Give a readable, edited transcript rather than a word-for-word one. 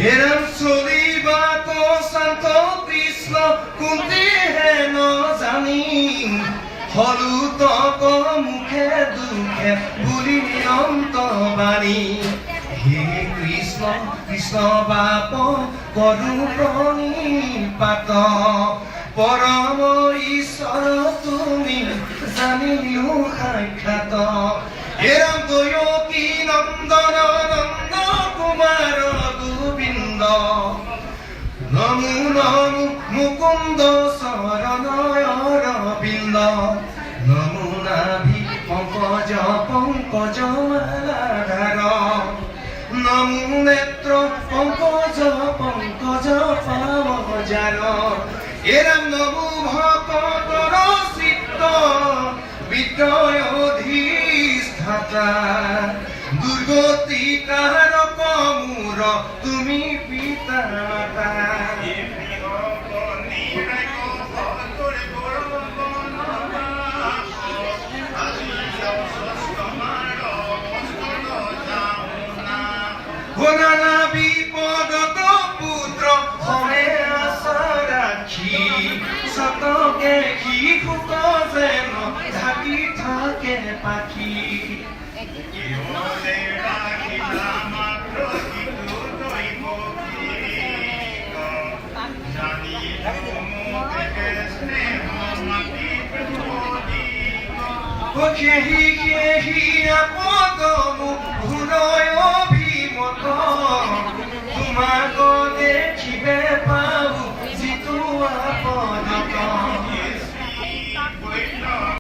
এরম চলিবা তো শান্ত কৃষ্ণ কোনটি হেন জানি হলু তক মুখে দুখে বুলি অন্তবাণী হে কৃষ্ণ কৃষ্ণ বাপ করু প্ৰণিপাত পৰম ঈশ্বৰ তুমি জানিলো সাক্ষাৎ এৰম দয়কী নন্দন নন্দ কুমাৰ গোবিন্দ নমো নমো মুকুন্দ শৰণয় অৰবিন্দ নমো নাভি পঙ্কজ পঙ্কজ মালাধার নমো নেত্র পঙ্কজ পঙ্কজ পাবজাৰ এরাম নমো ভকতৰ চিত্ত বিদ্যয় অধিষ্ঠাতা দুর্গতি কারক মূর তুমি পিতা মাতা নানা বিপদত পুত্র হমে আশা রাখি সতকে শিশুক যেন ঢাকি থাকে পাখি কেহি কেহি আপদমু হৃদয় অভিমত তোমাক দেখিবে পাবো যিটো আপদত